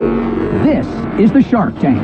This is the Shark Tank,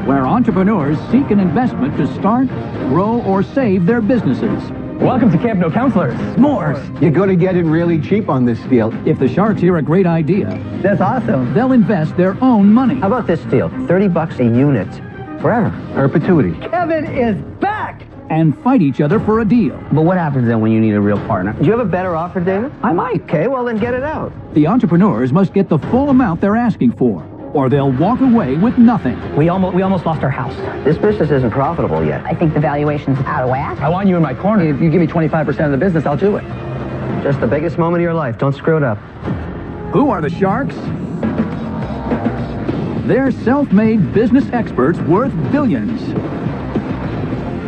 where entrepreneurs seek an investment to start, grow, or save their businesses. Welcome to Camp No Counselors. S'mores. You're going to get it really cheap on this deal. If the Sharks hear a great idea, That's awesome. they'll invest their own money. How about this deal? $30 a unit. Forever. Perpetuity. Kevin is back. And fight each other for a deal. But what happens then when you need a real partner? Do you have a better offer, David? I might. Okay, well then get it out. The entrepreneurs must get the full amount they're asking for, or they'll walk away with nothing. We almost lost our house. This business isn't profitable yet. I think the valuation's out of whack. I want you in my corner. If you give me 25% of the business, I'll do it. Just the biggest moment of your life. Don't screw it up. Who are the Sharks? They're self-made business experts worth billions.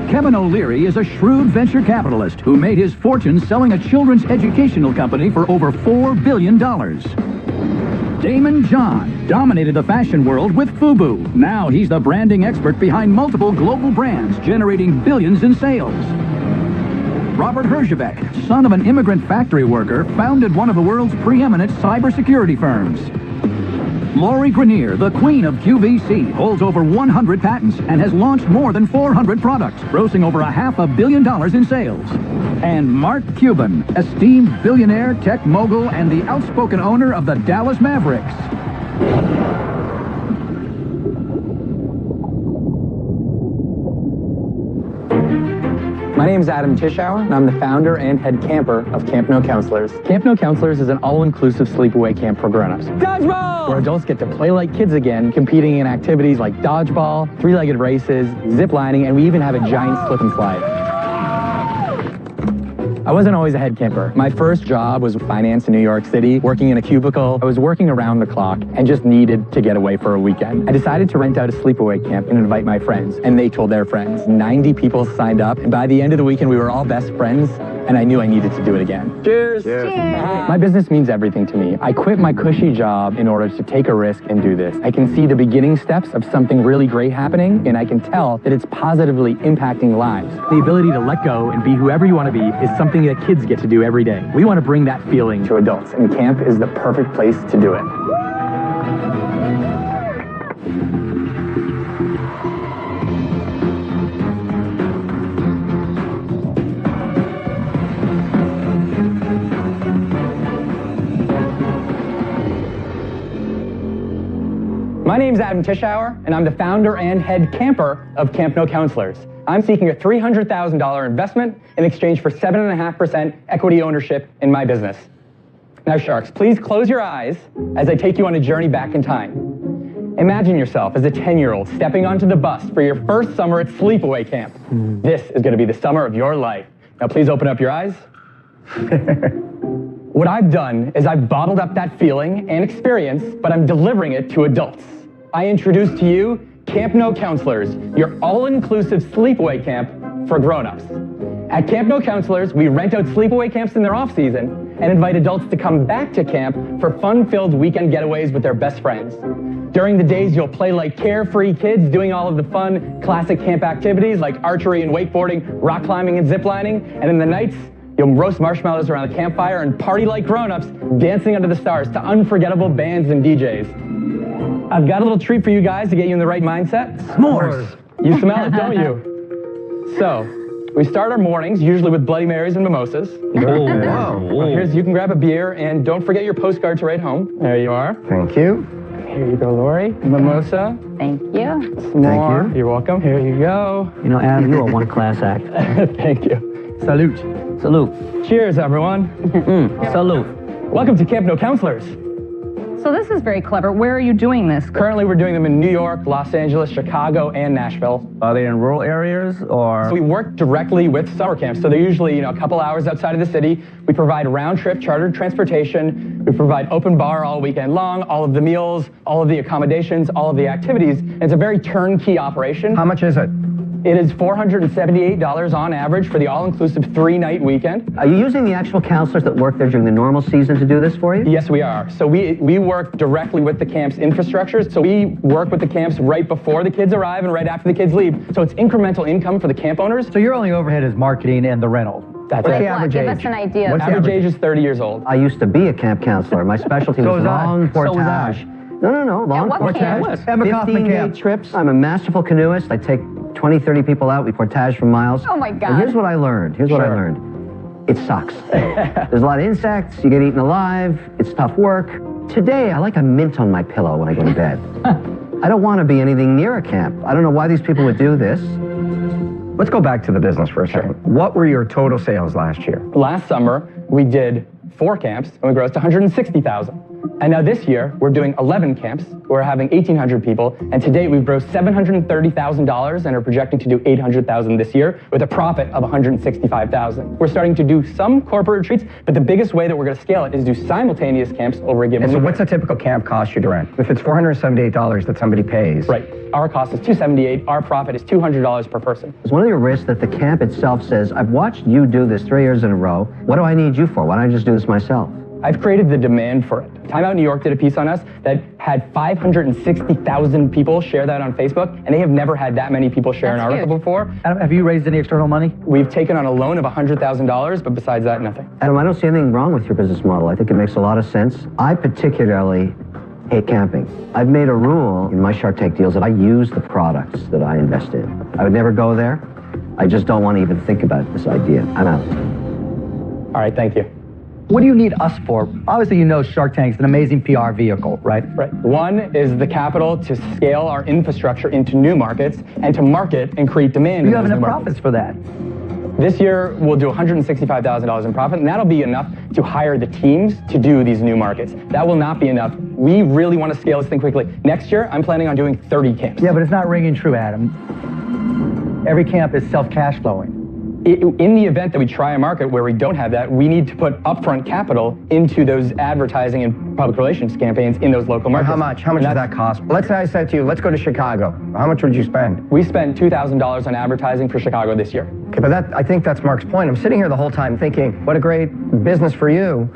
Kevin O'Leary is a shrewd venture capitalist who made his fortune selling a children's educational company for over $4 billion. Damon John dominated the fashion world with FUBU. Now he's the branding expert behind multiple global brands, generating billions in sales. Robert Herjavec, son of an immigrant factory worker, founded one of the world's preeminent cybersecurity firms. Lori Grenier, the queen of QVC, holds over 100 patents and has launched more than 400 products, grossing over $500 million in sales. And Mark Cuban, esteemed billionaire, tech mogul, and the outspoken owner of the Dallas Mavericks. My name is Adam Tischauer, and I'm the founder and head camper of Camp No Counselors. Camp No Counselors is an all-inclusive sleepaway camp for grown-ups. Dodgeball! Where adults get to play like kids again, competing in activities like dodgeball, three-legged races, zip lining, and we even have a giant slip and slide. I wasn't always a head camper. My first job was finance in New York City, working in a cubicle. I was working around the clock and just needed to get away for a weekend. I decided to rent out a sleepaway camp and invite my friends, and they told their friends. 90 people signed up, and by the end of the weekend, we were all best friends, and I knew I needed to do it again. Cheers! Cheers. My business means everything to me. I quit my cushy job in order to take a risk and do this. I can see the beginning steps of something really great happening, and I can tell that it's positively impacting lives. The ability to let go and be whoever you want to be is something that kids get to do every day. We want to bring that feeling to adults, and camp is the perfect place to do it. My name's Adam Tischauer, and I'm the founder and head camper of Camp No Counselors. I'm seeking a $300,000 investment in exchange for 7.5% equity ownership in my business. Now, Sharks, please close your eyes as I take you on a journey back in time. Imagine yourself as a 10-year-old stepping onto the bus for your first summer at sleepaway camp. This is going to be the summer of your life. Now, please open up your eyes. What I've done is I've bottled up that feeling and experience, but I'm delivering it to adults. I introduce to you Camp No Counselors, your all-inclusive sleepaway camp for grown-ups. At Camp No Counselors, we rent out sleepaway camps in their off-season and invite adults to come back to camp for fun-filled weekend getaways with their best friends. During the days, you'll play like carefree kids, doing all of the fun, classic camp activities like archery and wakeboarding, rock climbing and ziplining, and in the nights, you'll roast marshmallows around the campfire and party like grown-ups, dancing under the stars to unforgettable bands and DJs. I've got a little treat for you guys to get you in the right mindset. S'mores. You smell it, don't you? So, we start our mornings usually with Bloody Marys and mimosas. Oh, wow. Here's, you can grab a beer, and don't forget your postcard to write home. There you are. Thank you. Here you go, Lori. Mimosa. Thank you. Some more. Thank you. You're welcome. Here you go. You know, Adam, you're a one-class act. Thank you. Salute. Salute. Cheers, everyone. Salute. Welcome to Camp No Counselors. So this is very clever. Where are you doing this? Currently, we're doing them in New York, Los Angeles, Chicago, and Nashville. Are they in rural areas or? So we work directly with summer camps. So they're usually, a couple hours outside of the city. We provide round-trip chartered transportation. We provide open bar all weekend long, all of the meals, all of the accommodations, all of the activities. And it's a very turnkey operation. How much is it? It is $478 on average for the all-inclusive 3-night weekend. Are you using the actual counselors that work there during the normal season to do this for you? Yes, we are. So we work directly with the camp's infrastructure. So we work with the camps right before the kids arrive and right after the kids leave. So it's incremental income for the camp owners. So your only overhead is marketing and the rental. That's What's it. the average Give age? us an idea. What's the Average age is 30 years old. I used to be a camp counselor. My specialty So was was I. long So was I. portage No, long what camp? Emma Kaufman 15-day camp. trips. I'm a masterful canoeist. I take 20, 30 people out. We portage for miles. Oh my God. And here's what I learned. It sucks. There's a lot of insects. You get eaten alive. It's tough work. Today, I like a mint on my pillow when I go to bed. I don't want to be anything near a camp. I don't know why these people would do this. Let's go back to the business for a second. What were your total sales last year? Last summer, we did 4 camps and we grossed $160,000. And now this year, we're doing 11 camps. We're having 1,800 people. And to date, we've grossed $730,000 and are projecting to do $800,000 this year with a profit of $165,000. We're starting to do some corporate retreats, but the biggest way that we're going to scale it is do simultaneous camps over a given And so weekend. what's a typical camp cost you to rent? If it's $478 that somebody pays. Right. Our cost is $278. Our profit is $200 per person. It's one of your risks that the camp itself says, I've watched you do this 3 years in a row. What do I need you for? Why don't I just do this myself? I've created the demand for it. Time Out New York did a piece on us that had 560,000 people share that on Facebook, and they have never had that many people share an That's article huge. before. Adam, have you raised any external money? We've taken on a loan of $100,000, but besides that, nothing. Adam, I don't see anything wrong with your business model. I think it makes a lot of sense. I particularly hate camping. I've made a rule in my Shark Tank deals that I use the products that I invest in. I would never go there. I just don't want to even think about this idea. I'm out. All right, thank you. What do you need us for? Obviously, you know Shark Tank's an amazing PR vehicle, right? Right. One is the capital to scale our infrastructure into new markets and to market and create demand. You in have those enough new profits markets. for that. This year, we'll do $165,000 in profit, and that'll be enough to hire the teams to do these new markets. That will not be enough. We really want to scale this thing quickly. Next year, I'm planning on doing 30 camps. Yeah, but it's not ringing true, Adam. Every camp is self-cash flowing. In the event that we try a market where we don't have that, we need to put upfront capital into those advertising and public relations campaigns in those local markets. How much? How much does that cost? Let's say I said to you, let's go to Chicago. How much would you spend? We spent $2,000 on advertising for Chicago this year. Okay, but I think that's Mark's point. I'm sitting here the whole time thinking, what a great business for you.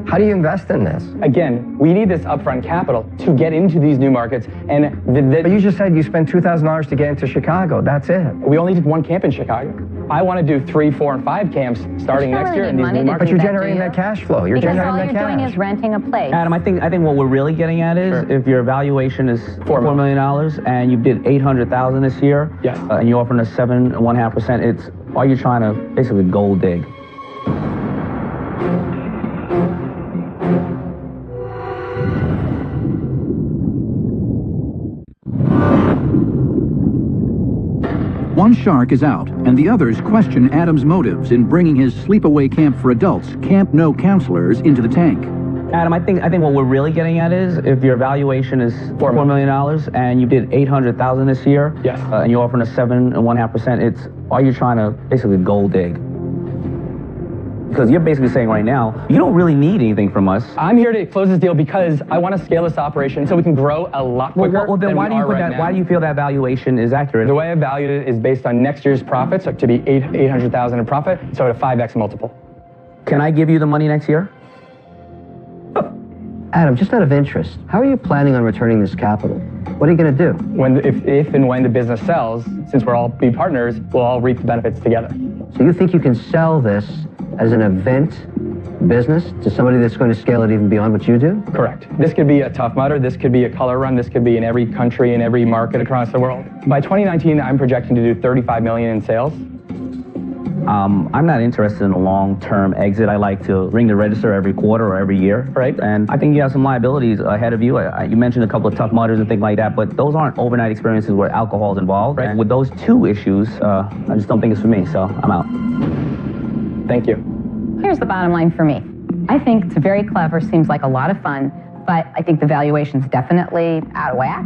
How do you invest in this? Again, we need this upfront capital to get into these new markets, and But you just said you spent $2,000 to get into Chicago. That's it. we only did 1 camp in Chicago. I want to do 3, 4, and 5 camps starting But you next don't year really in need these money new to But markets. you're that, generating do you? that cash flow. You're Because generating all that you're cash. doing is renting a place. Adam, I think what we're really getting at is Sure. if your valuation is $4 million and you did $800,000 this year, Yes. And you're offering us 7.5%, it's are you trying to basically gold dig? One shark is out, and the others question Adam's motives in bringing his sleepaway camp for adults, Camp No Counselors, into the tank. Adam, I think what we're really getting at is if your valuation is $4 million and you did $800,000 this year, Yes. And you're offering us 7.5%, it's are you trying to basically gold dig? Because you're basically saying right now, you don't really need anything from us. I'm here to close this deal because I want to scale this operation so we can grow a lot quicker Well, then than why we do you are put right that? now. Why do you feel that valuation is accurate? The way I valued it is based on next year's profits, so to be $800,000 in profit, so at a 5x multiple. Can I give you the money next year? Adam, just out of interest, how are you planning on returning this capital? What are you going to do? If and when the business sells, since we're all be partners, we'll all reap the benefits together. So you think you can sell this as an event business to somebody that's going to scale it even beyond what you do? Correct. This could be a Tough Mudder, this could be a Color Run, this could be in every country, in every market across the world. By 2019, I'm projecting to do $35 million in sales. I'm not interested in a long-term exit. I like to ring the register every quarter or every year. Right. And I think you have some liabilities ahead of you. You mentioned a couple of Tough Mudders and things like that, but those aren't overnight experiences where alcohol is involved. Right. And with those 2 issues, I just don't think it's for me, so I'm out. Thank you. Here's the bottom line for me. I think it's very clever, seems like a lot of fun, but I think the valuation's definitely out of whack.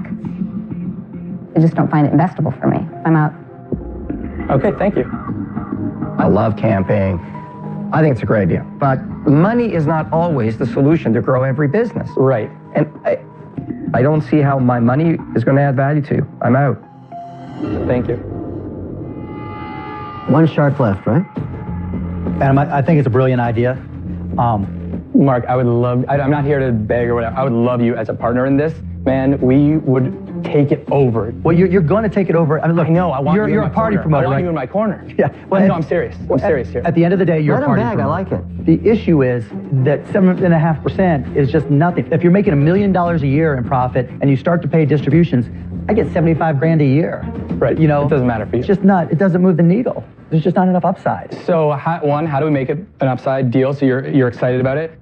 I just don't find it investable for me. I'm out. Okay, thank you. I love camping. I think it's a great idea. But money is not always the solution to grow every business. Right. And I don't see how my money is going to add value to you. I'm out. Thank you. One shark left, right? Adam, I think it's a brilliant idea. Mark, I would love, I'm not here to beg or whatever, I would love you as a partner in this. man, we would take it over. Well, you're going to take it over. I mean, look, I know, I want you're you in a my party corner. promoter, I want right? you in my corner. Yeah. Well, no, I'm serious. I'm serious here. At the end of the day, you're Let a him party bag, I promoter. like it. The issue is that 7.5% is just nothing. If you're making $1 million a year in profit and you start to pay distributions, I get 75 grand a year. Right. You know, It doesn't matter for you. It's just not. It doesn't move the needle. There's just not enough upside. So, how do we make it an upside deal so you're excited about it?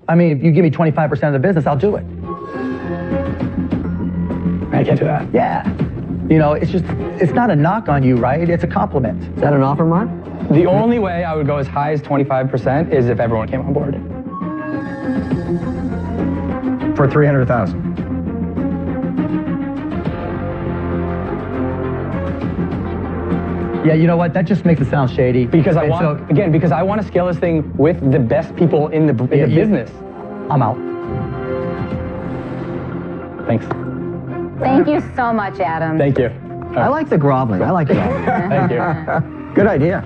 I mean, if you give me 25% of the business, I'll do it. I can't do that. Yeah. You know, it's not a knock on you, right? It's a compliment. Is that an offer, Mark? The only way I would go as high as 25% is if everyone came on board. For $300,000. Yeah, you know what? That just makes it sound shady. Because I And want, so, again, because I want to scale this thing with the best people in the business. I'm out. Thanks. Thank you so much, Adam. Thank you. I like the groveling. I like that. Thank you. Good idea.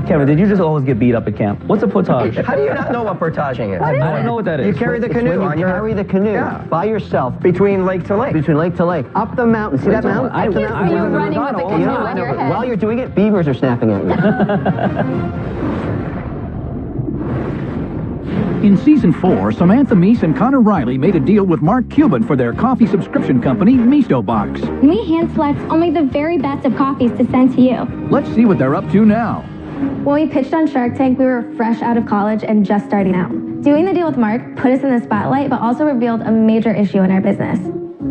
Kevin, did you just always get beat up at camp? What's a portage? How do you not know what portaging is? I don't know what that is. You carry the It's canoe when on you your... carry the canoe Yeah. by yourself Between lake to lake. between lake to lake, up the mountain. See that mountain? I Up the can't mountain. see you You know, running with the you canoe know, on your head. While you're doing it, beavers are snapping at you. In season 4, Samantha Meese and Connor Riley made a deal with Mark Cuban for their coffee subscription company, Misto Box. We hand select only the very best of coffees to send to you. Let's see what they're up to now. When we pitched on Shark Tank, we were fresh out of college and just starting out. Doing the deal with Mark put us in the spotlight, but also revealed a major issue in our business.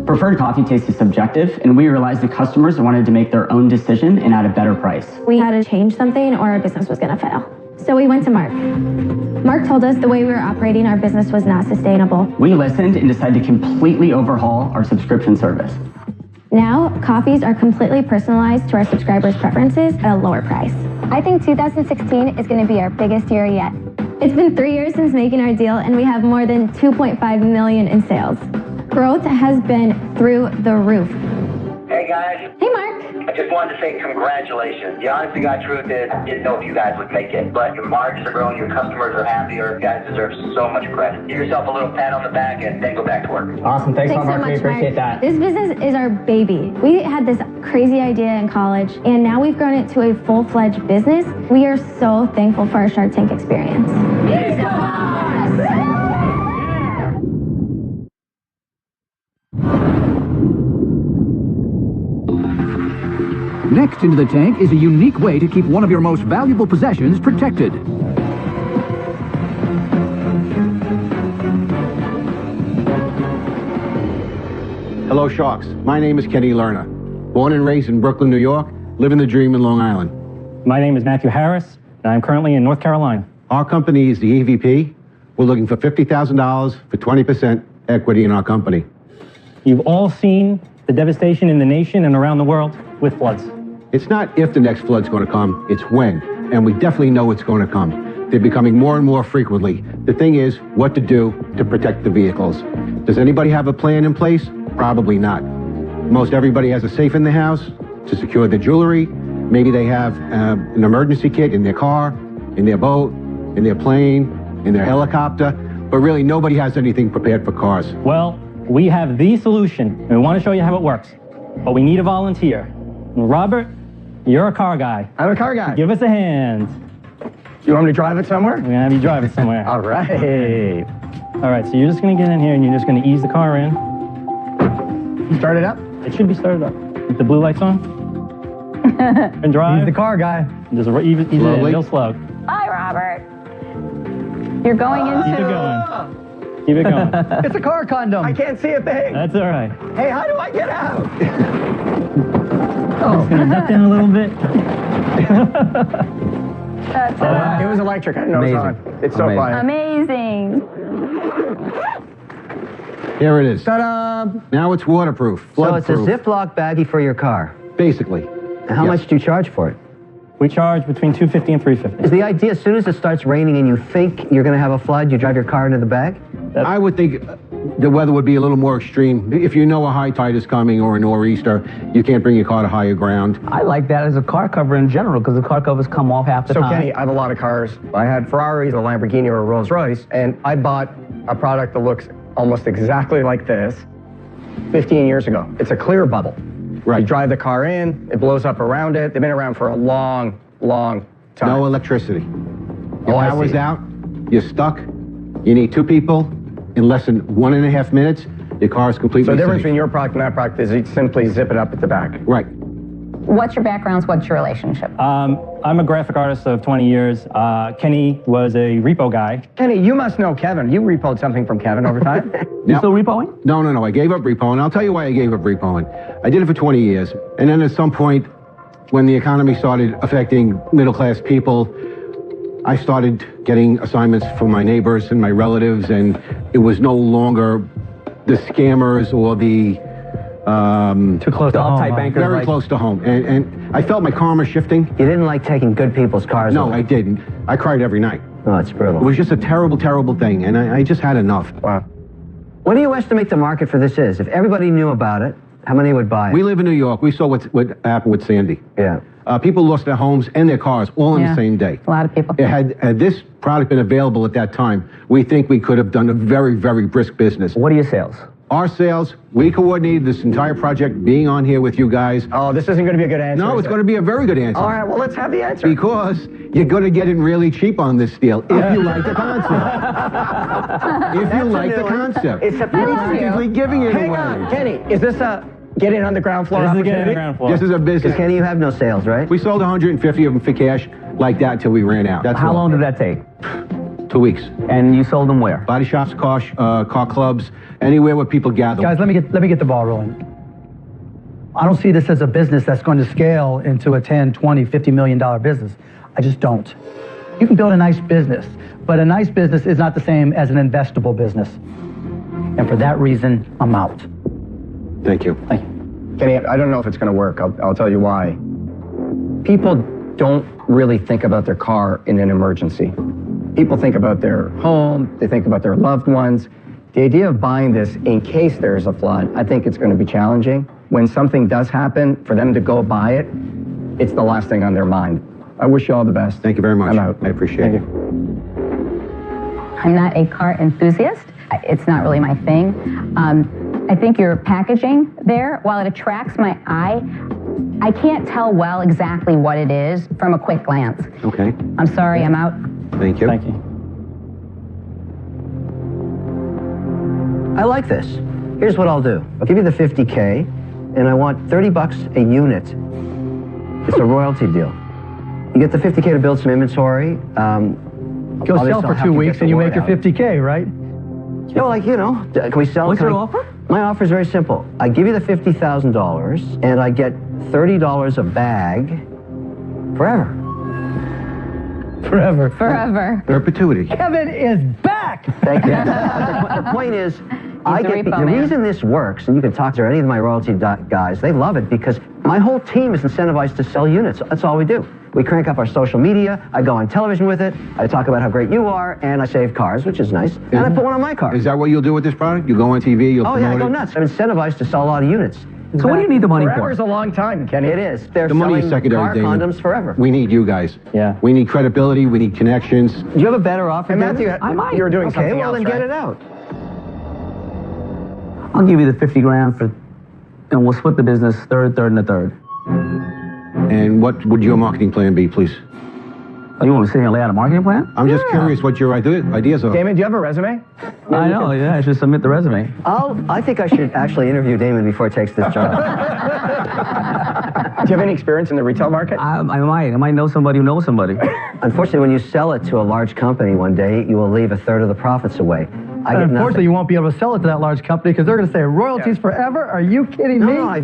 Preferred coffee taste is subjective, and we realized the customers wanted to make their own decision and at a better price. We had to change something or our business was going to fail. So we went to Mark. Mark told us the way we were operating our business was not sustainable. We listened and decided to completely overhaul our subscription service. Now, coffees are completely personalized to our subscribers' preferences at a lower price. I think 2016 is going to be our biggest year yet. It's been 3 years since making our deal, and we have more than 2.5 million in sales. Growth has been through the roof. Hey guys. Hey, Mark. I just wanted to say congratulations. The honest to God truth is, I didn't know if you guys would make it, but your margins are growing, your customers are happier. You guys deserve so much credit. Give yourself a little pat on the back and then go back to work. Awesome. Thanks, Thanks so Mark. much, We appreciate Mark. that. This business is our baby. We had this crazy idea in college, and now we've grown it to a full-fledged business. We are so thankful for our Shark Tank experience. Next into the tank is a unique way to keep one of your most valuable possessions protected. Hello, Sharks. My name is Kenny Lerner. Born and raised in Brooklyn, New York, living the dream in Long Island. My name is Matthew Harris, and I'm currently in North Carolina. Our company is the EVP. We're looking for $50,000 for 20% equity in our company. You've all seen the devastation in the nation and around the world with floods. It's not if the next flood's going to come, it's when. And we definitely know it's going to come. They're becoming more and more frequently. The thing is, what to do to protect the vehicles. Does anybody have a plan in place? Probably not. Most everybody has a safe in the house to secure the jewelry. Maybe they have an emergency kit in their car, in their boat, in their plane, in their helicopter. But really, nobody has anything prepared for cars. Well, we have the solution, and we want to show you how it works. But we need a volunteer. Robert, you're a car guy. I'm a car guy. Give us a hand. You want me to drive it somewhere? We're going to have you drive it somewhere. All right. All right, so you're just going to get in here, and you're just going to ease the car in. Start it up? It should be started up. With the blue lights on. And drive. He's the car guy. Just ease it in real slow. Bye, Robert. You're going into... Keep it going. Keep it going. It's a car condom. I can't see a thing. That's all right. Hey, how do I get out? Just going to duck down a little bit. That's It was electric. I didn't know it was on. It's so quiet. amazing. Here it is. Ta-da! Now it's waterproof, So it's a floodproof. Ziploc baggie for your car. Basically. And how much do you charge for it? We charge between $250 and $350. Is the idea, as soon as it starts raining and you think you're going to have a flood, you drive your car into the bag? I would think the weather would be a little more extreme. If you know a high tide is coming or a nor'easter, you can't bring your car to higher ground. I like that as a car cover in general because the car covers come off half the So time. Kenny, I have a lot of cars. I had Ferraris, a Lamborghini, or a Rolls Royce, and I bought a product that looks almost exactly like this. 15 years ago. It's a clear bubble. Right. You drive the car in, it blows up around it. They've been around for a long, long time. No electricity. Your I power's see. out, you're stuck, you need 2 people, in less than 1.5 minutes, your car is completely So the difference safe. between your product and that product is you simply zip it up at the back. Right. What's your background? What's your relationship? I'm a graphic artist of 20 years. Kenny was a repo guy. Kenny, you must know Kevin. You repoed something from Kevin over time. You still repoing? No. I gave up repoing. I'll tell you why I gave up repoing. I did it for 20 years. And then at some point, when the economy started affecting middle-class people, I started getting assignments from my neighbors and my relatives, and it was no longer the scammers or the Too close to home. uptight bankers. very like, close to home. And I felt my karma shifting. You didn't like taking good people's cars No, away. I didn't. I cried every night. Oh, it's brutal. It was just a terrible, terrible thing, and I just had enough. Wow. What do you estimate the market for this is? If everybody knew about it, how many would buy it? We live in New York. We saw what happened with Sandy. Yeah. People lost their homes and their cars all in Yeah. the same day. A lot of people. Had this product been available at that time, we think we could have done a very, very brisk business. What are your sales? Our sales, we coordinated this entire project being on here with you guys. Oh, this isn't going to be a good answer. No, it's going to be a very good answer. All right, well, let's have the answer. Because you're going to get it really cheap on this deal if you like the concept. If you like the concept. It's a We're practically giving it Hang away. on, Kenny, is this a get in on the ground floor This is the opportunity? ground floor. This is a business. Because Kenny, you have no sales, right? We sold 150 of them for cash like that until we ran out. That's How all. long did that take? 2 weeks. And you sold them where? Body shops, car clubs, anywhere where people gather. Guys, let me get the ball rolling. I don't see this as a business that's going to scale into a 10, 20, $50 million business. I just don't. You can build a nice business, but a nice business is not the same as an investable business. And for that reason, I'm out. Thank you. Thank you. Kenny, I don't know if it's going to work. I'll tell you why. People don't really think about their car in an emergency. People think about their home, they think about their loved ones. The idea of buying this in case there's a flood, I think it's going to be challenging. When something does happen, for them to go buy it, it's the last thing on their mind. I wish you all the best. Thank you very much. I'm out. I appreciate it. I'm not a car enthusiast. It's not really my thing. I think your packaging there, while it attracts my eye, I can't tell well exactly what it is from a quick glance. Okay. I'm sorry, I'm out. Thank you. Thank you. I like this. Here's what I'll do. I'll give you the 50K, and I want 30 bucks a unit. It's a royalty deal. You get the 50K to build some inventory. Go sell for 2 weeks and you make your 50K, right? Can we sell? What's can your I- offer? My offer is very simple. I give you the $50,000, and I get $30 a bag forever. Forever. Forever. Perpetuity. Kevin is back! Thank you. But the point is, I the get the repo man. reason this works, and you can talk to any of my royalty guys, they love it because my whole team is incentivized to sell units. That's all we do. We crank up our social media, I go on television with it, I talk about how great you are, and I save cars, which is nice, and I put one on my car. Is that what you'll do with this product? You go on TV, you'll Oh yeah, I promote go it? nuts. I'm incentivized to sell a lot of units. So what do you need the money Forever's for? a long time, Kenny. It is. They're The money is selling secondary, car Damon. condoms forever. We need you guys. Yeah. We need credibility, we need connections. Do you have a better offer, And Matthew, David? I might. you were doing Okay, something well else, then get right? it out. I'll give you the 50 grand for, and we'll split the business third, and a third. And what would your marketing plan be, please? Oh, you want me to sit here and lay out a marketing plan? I'm just curious what your ideas are. Damon, do you have a resume? I know, yeah, I should submit the resume. I think I should actually interview Damon before he takes this job. Do you have any experience in the retail market? I might know somebody who knows somebody. Unfortunately, when you sell it to a large company one day, you will leave a third of the profits away. I get Unfortunately, nothing. you won't be able to sell it to that large company because they're going to say royalties forever. Are you kidding me? No,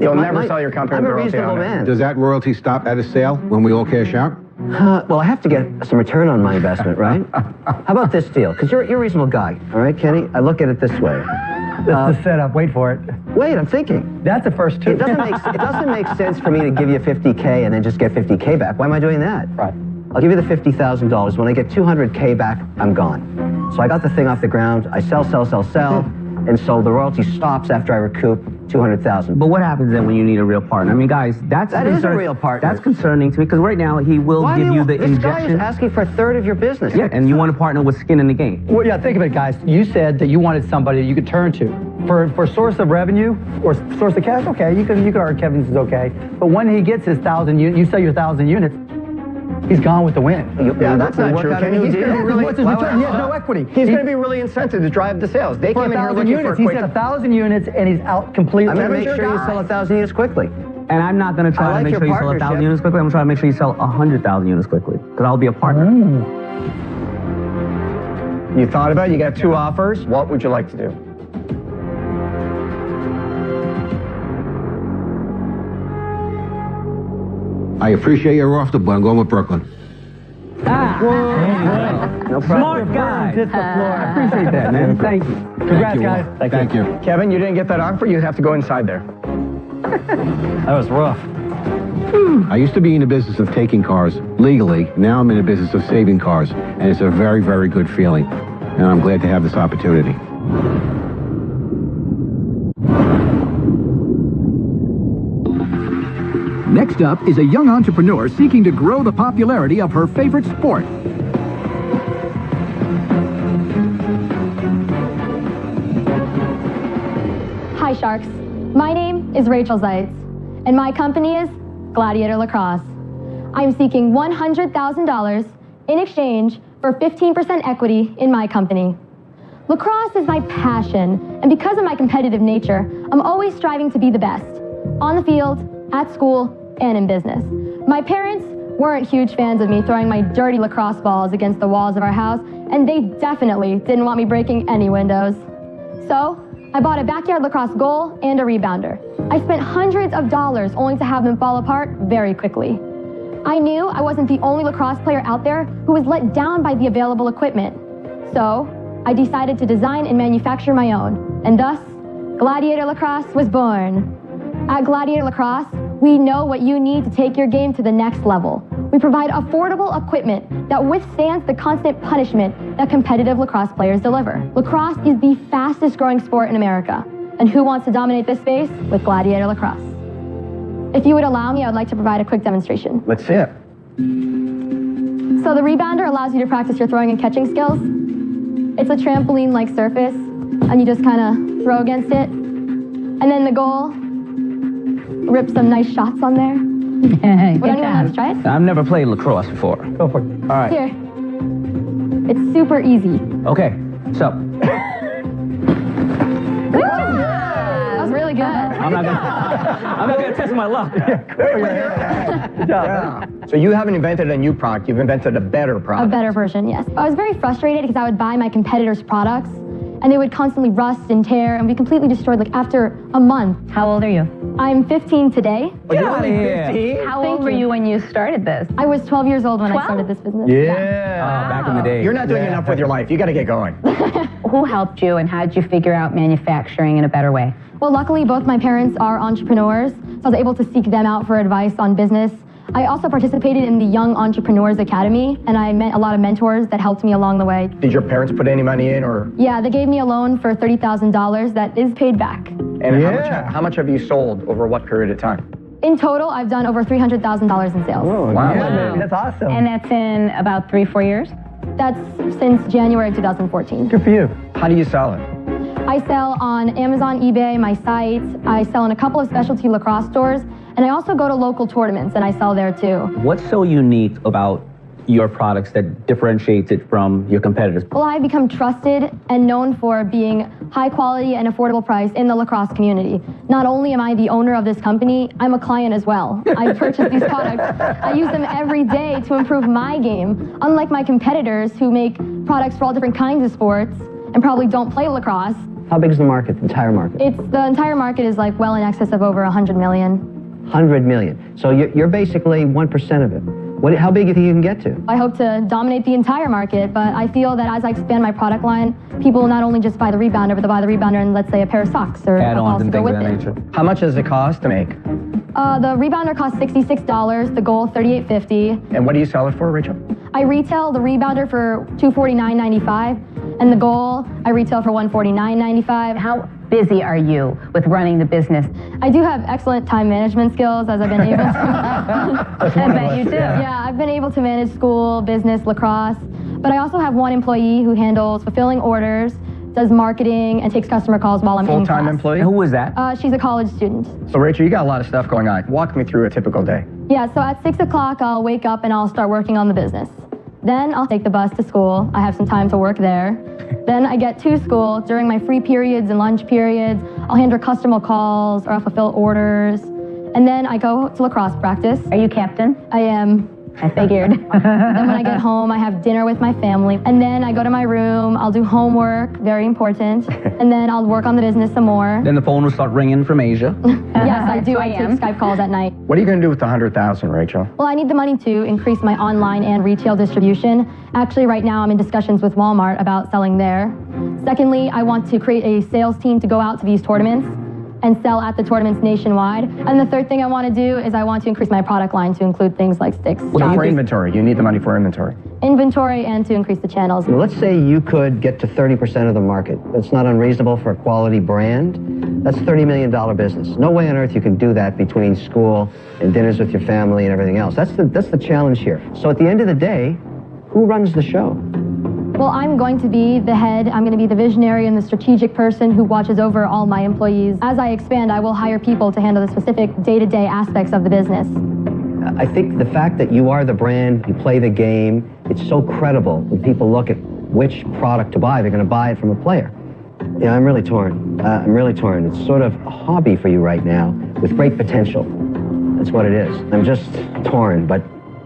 You'll never sell your company I'm with a royalty reasonable on it. man. Does that royalty stop at a sale when we all cash out? Well, I have to get some return on my investment, right? How about this deal? Because you're a reasonable guy, all right, Kenny? I look at it this way. That's the setup. Wait for it. Wait, I'm thinking. That's the first two. It doesn't make sense for me to give you 50K and then just get 50K back. Why am I doing that? Right. I'll give you the $50,000. When I get 200K back, I'm gone. So I got the thing off the ground. I sell, and so the royalty stops after I recoup 200,000. But what happens then when you need a real partner? I mean, guys, that is a real partner. That's concerning to me because right now he will give you the this injection. guy is asking for a third of your business. Yeah, and you want to partner with skin in the game. Well, yeah, think of it, guys. You said that you wanted somebody that you could turn to for source of revenue or source of cash. Okay, you can argue Kevin's is okay, but when he gets his 1,000 units, you sell your 1,000 units. He's gone with the win. Yeah, that's not true. He's going to be really. What's his return? He has no equity. He's going to be really incented to drive the sales. They came in here looking for a quick. He said 1,000 units, and he's out completely. I'm going to make sure you sell 1,000 units quickly. And I'm not going to try to make sure you sell 1,000 units quickly. I'm going to try to make sure you sell 100,000 units quickly because I'll be a partner. You thought about it? You got 2 offers. What would you like to do? I appreciate your offer, but I'm going with Brooklyn. No Smart guy. Hits the floor. I appreciate that, man. Thank you. Congrats, guys. Thank you. Kevin, you didn't get that offer. You have to go inside there. That was rough. I used to be in the business of taking cars legally. Now I'm in the business of saving cars, and it's a very, very good feeling. And I'm glad to have this opportunity. Next up is a young entrepreneur seeking to grow the popularity of her favorite sport. Hi, Sharks. My name is Rachel Zeitz, and my company is Gladiator Lacrosse. I'm seeking $100,000 in exchange for 15% equity in my company. Lacrosse is my passion, and because of my competitive nature, I'm always striving to be the best, on the field, at school, and in business. My parents weren't huge fans of me throwing my dirty lacrosse balls against the walls of our house, and they definitely didn't want me breaking any windows. So, I bought a backyard lacrosse goal and a rebounder. I spent hundreds of dollars only to have them fall apart very quickly. I knew I wasn't the only lacrosse player out there who was let down by the available equipment. So, I decided to design and manufacture my own, and thus, Gladiator Lacrosse was born. At Gladiator Lacrosse, we know what you need to take your game to the next level. We provide affordable equipment that withstands the constant punishment that competitive lacrosse players deliver. Lacrosse is the fastest growing sport in America, and who wants to dominate this space with Gladiator Lacrosse? If you would allow me, I would like to provide a quick demonstration. Let's see it. So the rebounder allows you to practice your throwing and catching skills. It's a trampoline-like surface, and you just kind of throw against it. And then the goal, rip some nice shots on there. Would anyone like to try it? I've never played lacrosse before. Go for it. All right. Here. It's super easy. Okay, so. That was really good. I'm not gonna test my luck. Good job. So you haven't invented a new product. You've invented a better product. A better version, yes. I was very frustrated because I would buy my competitors' products and they would constantly rust and tear and be completely destroyed like after a month. How old are you? I'm 15 today. You're only 15? How old were you when you started this? I was 12 years old when I started this business. Yeah. Back in the day. You're not doing enough with your life. You got to get going. Who helped you and how did you figure out manufacturing in a better way? Well, luckily, both my parents are entrepreneurs, so I was able to seek them out for advice on business. I also participated in the Young Entrepreneurs Academy, and I met a lot of mentors that helped me along the way. Did your parents put any money in, or? Yeah, they gave me a loan for $30,000 that is paid back. And how much have you sold over what period of time? In total, I've done over $300,000 in sales. Oh, wow. That's awesome. And that's in about 3-4 years? That's since January of 2014. Good for you. How do you sell it? I sell on Amazon, eBay, my site. I sell in a couple of specialty lacrosse stores, and I also go to local tournaments, and I sell there too. What's so unique about your products that differentiates it from your competitors? Well, I've become trusted and known for being high quality and affordable price in the lacrosse community. Not only am I the owner of this company, I'm a client as well. I purchase these products. I use them every day to improve my game. Unlike my competitors who make products for all different kinds of sports and probably don't play lacrosse. How big is the market, the entire market? The entire market is like well in excess of over 100 million. 100 million. So you're basically 1% of it. How big do you think you can get to? I hope to dominate the entire market, but I feel that as I expand my product line, people will not only just buy the rebounder, but they'll buy the rebounder and let's say a pair of socks or add-ons and to go things with of it. that nature. How much does it cost to make? The rebounder costs $66, the goal $38.50. And what do you sell it for, Rachel? I retail the rebounder for $249.95, and the goal I retail for $149.95. How busy are you with running the business? I do have excellent time management skills, as I've been able to. I bet you do. Yeah, I've been able to manage school, business, lacrosse, but I also have one employee who handles fulfilling orders, does marketing, and takes customer calls while I'm in class. Full-time employee? Who was that? She's a college student. So Rachel, you got a lot of stuff going on. Walk me through a typical day. Yeah, so at 6 o'clock, I'll wake up and I'll start working on the business. Then I'll take the bus to school. I have some time to work there. Then I get to school. During my free periods and lunch periods, I'll handle customer calls or I'll fulfill orders. And then I go to lacrosse practice. Are you captain? I am. I figured. Then when I get home, I have dinner with my family. And then I go to my room, I'll do homework, very important. And then I'll work on the business some more. Then the phone will start ringing from Asia. Yes, I do. I take Skype calls at night. What are you going to do with the $100,000, Rachel? Well, I need the money to increase my online and retail distribution. Actually, right now I'm in discussions with Walmart about selling there. Secondly, I want to create a sales team to go out to these tournaments and sell at the tournaments nationwide. And the third thing I want to do is I want to increase my product line to include things like sticks. For inventory. You need the money for inventory. Inventory and to increase the channels. Well, let's say you could get to 30% of the market. That's not unreasonable for a quality brand. That's a $30 million business. No way on earth you can do that between school and dinners with your family and everything else. That's the challenge here. So at the end of the day, who runs the show? Well, I'm going to be the head. I'm going to be the visionary and the strategic person who watches over all my employees. As I expand, I will hire people to handle the specific day-to-day aspects of the business. I think the fact that you are the brand, you play the game, it's so credible when people look at which product to buy. They're going to buy it from a player. Yeah, I'm really torn. I'm really torn. It's sort of a hobby for you right now with great potential. That's what it is. I'm just torn, but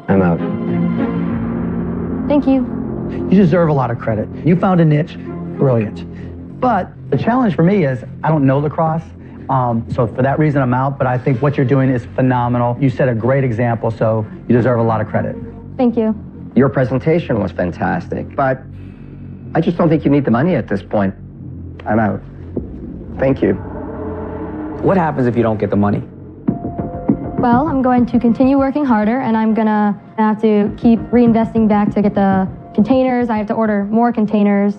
I'm out. Thank you. You deserve a lot of credit. You found a niche, brilliant. But the challenge for me is I don't know lacrosse, so for that reason I'm out, but I think what you're doing is phenomenal. You set a great example, so you deserve a lot of credit. Thank you. Your presentation was fantastic, but I just don't think you need the money at this point. I'm out. Thank you. What happens if you don't get the money? Well, I'm going to continue working harder, and I'm going to have to keep reinvesting back to get the containers. I have to order more containers.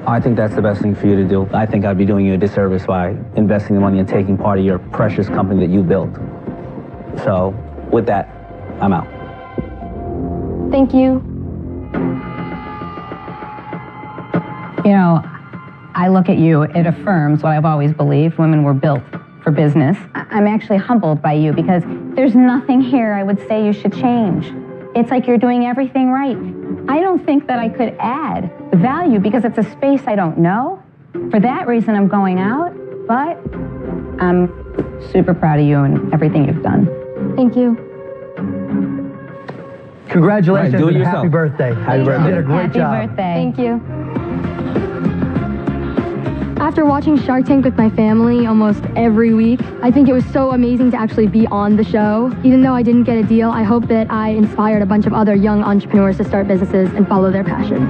I think that's the best thing for you to do. I think I'd be doing you a disservice by investing the money and taking part of your precious company that you built. So, with that, I'm out. Thank you. You know, I look at you, it affirms what I've always believed. Women were built for business. I'm actually humbled by you because there's nothing here I would say you should change. It's like you're doing everything right. I don't think that I could add value because it's a space I don't know. For that reason, I'm going out, but I'm super proud of you and everything you've done. Thank you. Congratulations Right, do it and yourself. happy birthday. Happy birthday. You did a great Happy job. birthday. Thank you. After watching Shark Tank with my family almost every week, I think it was so amazing to actually be on the show. Even though I didn't get a deal, I hope that I inspired a bunch of other young entrepreneurs to start businesses and follow their passion.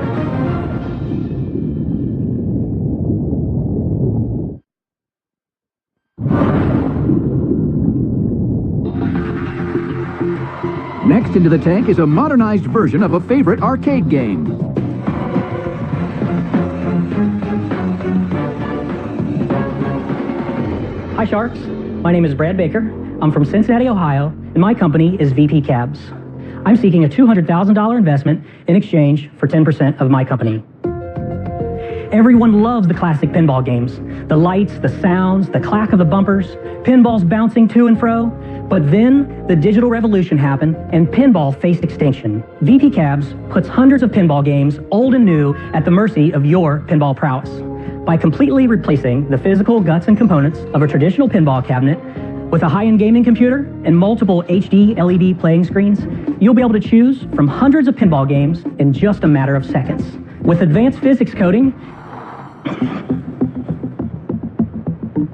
Next into the tank is a modernized version of a favorite arcade game. Hi Sharks, my name is Brad Baker. I'm from Cincinnati, Ohio, and my company is VP Cabs. I'm seeking a $200,000 investment in exchange for 10% of my company. Everyone loves the classic pinball games. The lights, the sounds, the clack of the bumpers, pinballs bouncing to and fro. But then the digital revolution happened and pinball faced extinction. VP Cabs puts hundreds of pinball games, old and new, at the mercy of your pinball prowess. By completely replacing the physical guts and components of a traditional pinball cabinet with a high-end gaming computer and multiple HD LED playing screens, you'll be able to choose from hundreds of pinball games in just a matter of seconds. With advanced physics coding,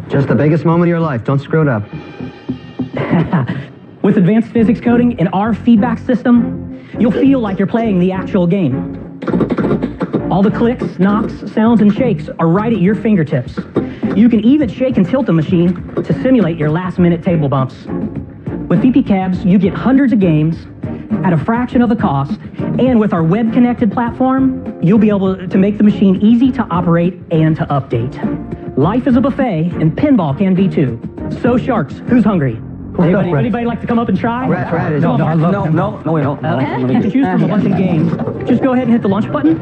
Just the biggest moment of your life. Don't screw it up. with advanced physics coding and our feedback system, you'll feel like you're playing the actual game. All the clicks, knocks, sounds, and shakes are right at your fingertips. You can even shake and tilt the machine to simulate your last-minute table bumps. With VP Cabs, you get hundreds of games at a fraction of the cost, and with our web-connected platform, you'll be able to make the machine easy to operate and to update. Life is a buffet, and pinball can be too. So Sharks, who's hungry? Anybody like to come up and try? Brad is No, we don't. To choose from a bunch of games, just go ahead and hit the launch button.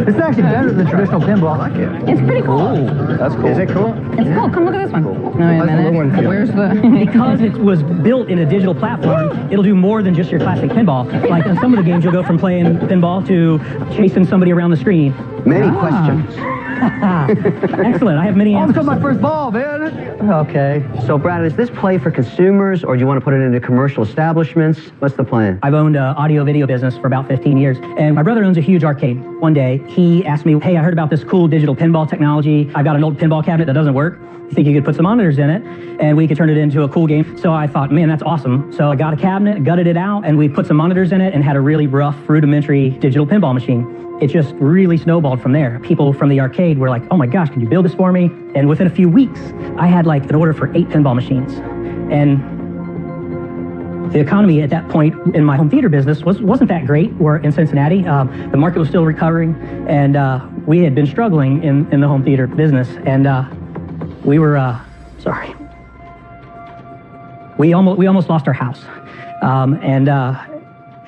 This is actually better than traditional pinball. I like it. It's pretty cool. That's cool. Is it cool? It's cool. Come look at this one. No, wait a minute. Where's the... Because it was built in a digital platform, it'll do more than just your classic pinball. Like in some of the games, you'll go from playing pinball to chasing somebody around the screen. Many questions. Excellent. I have many answers. It's my first ball, man. Okay. So, Brad, is this play for consumers, or do you want to put it into commercial establishments? What's the plan? I've owned an audio-video business for about 15 years, and my brother owns a huge arcade. One day, he asked me, hey, I heard about this cool digital pinball technology. I've got an old pinball cabinet that doesn't work. You think you could put some monitors in it, and we could turn it into a cool game? So I thought, man, that's awesome. So I got a cabinet, gutted it out, and we put some monitors in it and had a really rough, rudimentary digital pinball machine. It just really snowballed from there. People from the arcade were like, oh my gosh, can you build this for me? And within a few weeks, I had like an order for 8 pinball machines. And the economy at that point in my home theater business wasn't that great. We're in Cincinnati. The market was still recovering, and we had been struggling in the home theater business. And we were, we almost lost our house.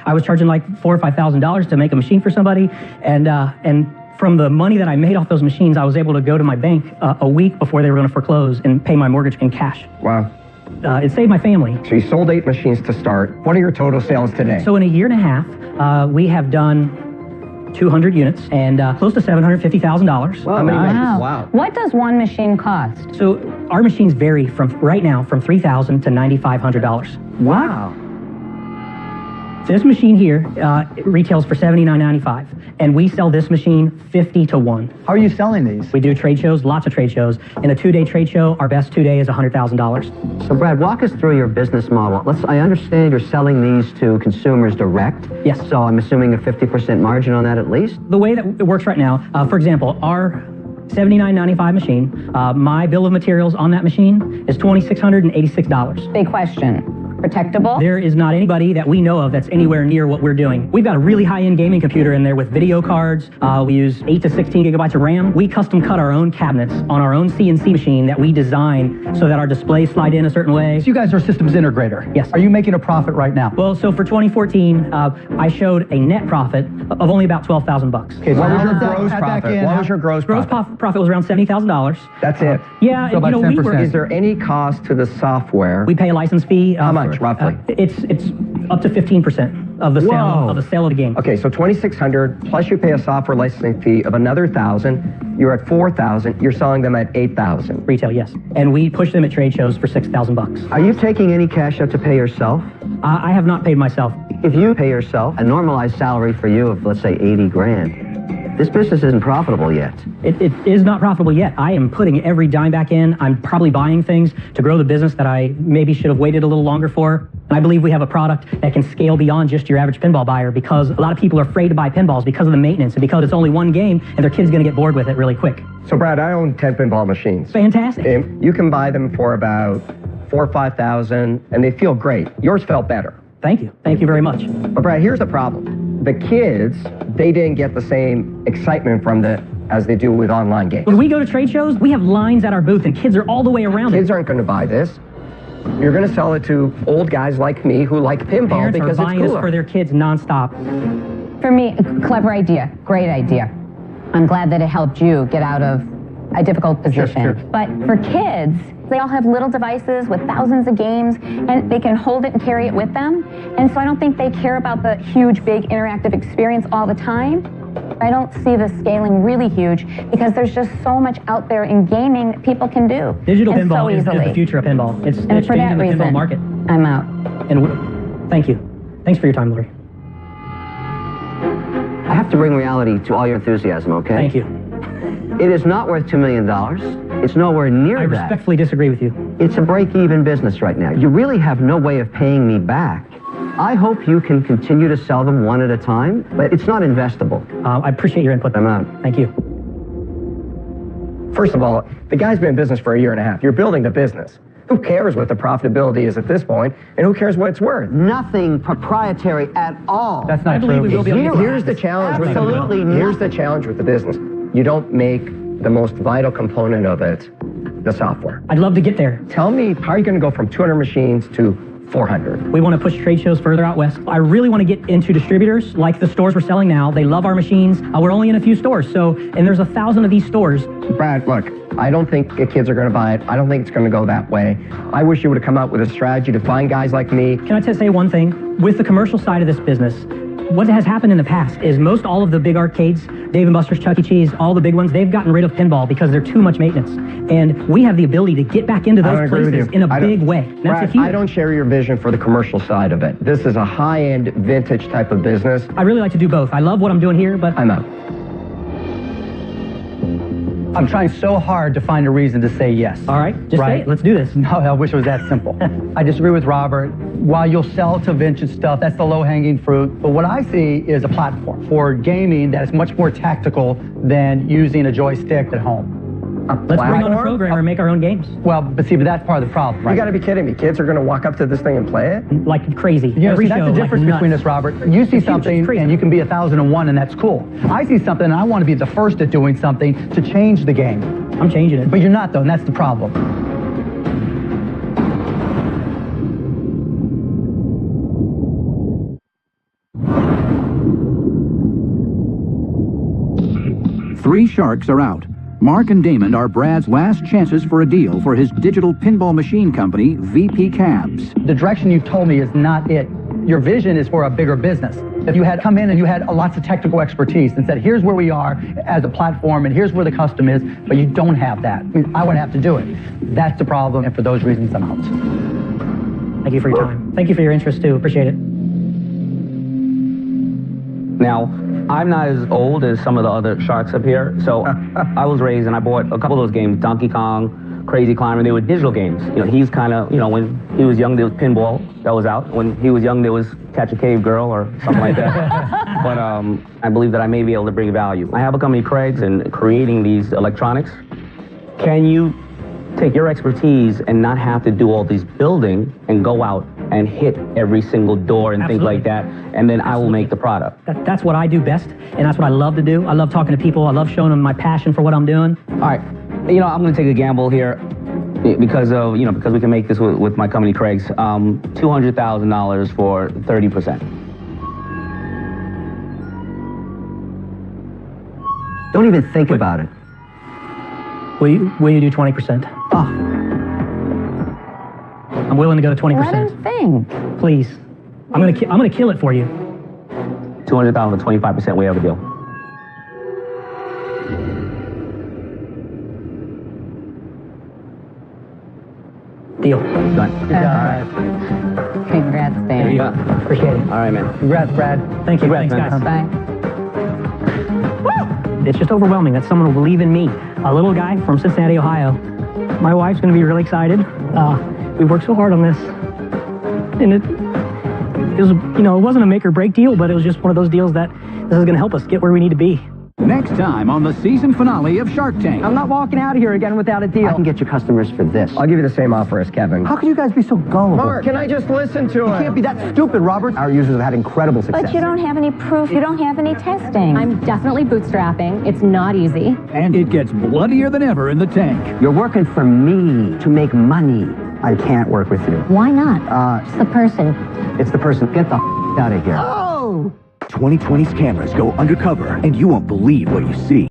I was charging like $4,000 or $5,000 to make a machine for somebody, and from the money that I made off those machines, I was able to go to my bank a week before they were going to foreclose and pay my mortgage in cash. Wow. It saved my family. So you sold 8 machines to start. What are your total sales today? So in a year and a half, we have done 200 units and close to $750,000. Wow. Wow. What does one machine cost? So our machines vary from right now from $3,000 to $9,500. Wow. This machine here retails for $79.95, and we sell this machine 50 to 1. How are you selling these? We do trade shows, lots of trade shows. In a 2-day trade show, our best 2-day is $100,000. So, Brad, walk us through your business model. I understand you're selling these to consumers direct. Yes. So I'm assuming a 50% margin on that at least? The way that it works right now, for example, our $79.95 machine, my bill of materials on that machine is $2,686. Big question. Protectable? There is not anybody that we know of that's anywhere near what we're doing. We've got a really high-end gaming computer in there with video cards. We use 8 to 16 gigabytes of RAM. We custom cut our own cabinets on our own CNC machine that we design so that our displays slide in a certain way. So you guys are systems integrator. Yes. Are you making a profit right now? Well, so for 2014, I showed a net profit of only about $12,000. Okay, what was your gross profit? What was your gross profit? Gross profit was around $70,000. That's it? Yeah, So about 10%. Is there any cost to the software? We pay a license fee. How much, roughly? It's up to 15% of the sale of the game. Okay, so $2,600 plus you pay a software licensing fee of another $1,000. You're at $4,000. You're selling them at $8,000. Retail, yes, and we push them at trade shows for $6,000. Are you taking any cash out to pay yourself? I have not paid myself. If you pay yourself, a normalized salary for you of, let's say, 80 grand, this business isn't profitable yet. It is not profitable yet. I am putting every dime back in. I'm probably buying things to grow the business that I maybe should have waited a little longer for. And I believe we have a product that can scale beyond just your average pinball buyer, because a lot of people are afraid to buy pinballs because of the maintenance and because it's only one game and their kid's going to get bored with it really quick. So, Brad, I own 10 pinball machines. Fantastic. And you can buy them for about $4,000 or $5,000, and they feel great. Yours felt better. Thank you. Thank you very much. But, Brad, here's the problem. The kids, they didn't get the same excitement from as they do with online games. When we go to trade shows, we have lines at our booth, and kids are all the way around. Kids aren't going to buy this. You're going to sell it to old guys like me who like pinball Parents because are buying it's cooler. this for their kids nonstop. For me, clever idea, great idea. I'm glad that it helped you get out of a difficult position. Sure. But for kids, they all have little devices with thousands of games, and they can hold it and carry it with them. And so I don't think they care about the huge, big interactive experience all the time. I don't see the scaling really huge because there's just so much out there in gaming that people can do. Digital and pinball so is the future of pinball. It's and for that changing the reason, pinball market. I'm out. And thank you. Thanks for your time, Lori. I have to bring reality to all your enthusiasm, okay? Thank you. It is not worth $2 million. It's nowhere near I that. respectfully disagree with you. It's a break-even business right now. You really have no way of paying me back. I hope you can continue to sell them one at a time, but it's not investable. I appreciate your input. I'm out. Thank you. First of all, the guy's been in business for a year and a half. You're building the business. Who cares what the profitability is at this point, and who cares what it's worth? Nothing proprietary at all. That's not true. Here's the challenge with Absolutely here's the challenge with the business. You don't make the most vital component of it, the software. I'd love to get there. Tell me, how are you going to go from 200 machines to 400? We want to push trade shows further out west. I really want to get into distributors like the stores we're selling now. They love our machines. We're only in a few stores, and there's 1,000 of these stores. Brad, look, I don't think kids are going to buy it. I don't think it's going to go that way. I wish you would have come out with a strategy to find guys like me. Can I just say one thing? With the commercial side of this business, what has happened in the past is most all of the big arcades, Dave & Buster's, Chuck E. Cheese, all the big ones, they've gotten rid of pinball because they're too much maintenance. And we have the ability to get back into those places in a big way. Brad, I don't share your vision for the commercial side of it. This is a high-end, vintage type of business. I really like to do both. I love what I'm doing here, but I'm out. I'm trying so hard to find a reason to say yes. All right, just say it. Let's do this. No, I wish it was that simple. I disagree with Robert. While you'll sell to vintage stuff, that's the low-hanging fruit. But what I see is a platform for gaming that is much more tactical than using a joystick at home. Let's bring on a programmer and make our own games. Well, but see, but that's part of the problem, right? You got to be kidding me. Kids are going to walk up to this thing and play it? Like crazy. You know, see, that's the difference between us, Robert. You see something and you can be 1,001 and that's cool. I see something and I want to be the first at doing something to change the game. I'm changing it. But you're not, though, and that's the problem. Three sharks are out. Mark and Damon are Brad's last chances for a deal for his digital pinball machine company, VP Cabs. The direction you've told me is not it. Your vision is for a bigger business. If you had come in and you had lots of technical expertise and said, here's where we are as a platform and here's where the custom is, but you don't have that. I mean, I would have to do it. That's the problem, and for those reasons, I'm out. Thank you for your time. Thank you for your interest, too. Appreciate it. Now, I'm not as old as some of the other sharks up here, so I was raised and I bought a couple of those games, Donkey Kong, Crazy Climber. They were digital games. You know, he's kind of, you know, when he was young, there was pinball that was out. When he was young, there was Catch a Cave Girl or something like that. But I believe that I may be able to bring value. I have a company, Craig's, and creating these electronics. Can you take your expertise and not have to do all these building and go out and hit every single door and things like that, and then I will make the product? That's what I do best, and that's what I love to do. I love talking to people. I love showing them my passion for what I'm doing. All right, you know, I'm going to take a gamble here because of, you know, because we can make this with my company, Craig's. $200,000 for 30%. Don't even think about it. Will you do 20%? I'm willing to go to 20%. Let him think. Please. I'm gonna kill it for you. $200,000 for 25%. We have a deal. Deal. Done. Good job. Congrats, Dan. There you go. Appreciate it. All right, man. Congrats, Brad. Thank you. Congrats, Thanks, guys. Bye. It's just overwhelming that someone will believe in me, a little guy from Cincinnati, Ohio. My wife's going to be really excited. We worked so hard on this, and it was, you know, it wasn't a make or break deal, but it was just one of those deals that this is going to help us get where we need to be. Next time on the season finale of Shark Tank. I'm not walking out of here again without a deal. I can get you customers for this. I'll give you the same offer as Kevin. How can you guys be so gullible? Mark, can I just listen to him? You can't be that stupid, Robert. Our users have had incredible success. But you don't have any proof. You don't have any testing. I'm definitely bootstrapping. It's not easy. And it gets bloodier than ever in the tank. You're working for me to make money. I can't work with you. Why not? It's the person. It's the person. Get the out of here. Oh! 2020's cameras go undercover, and you won't believe what you see.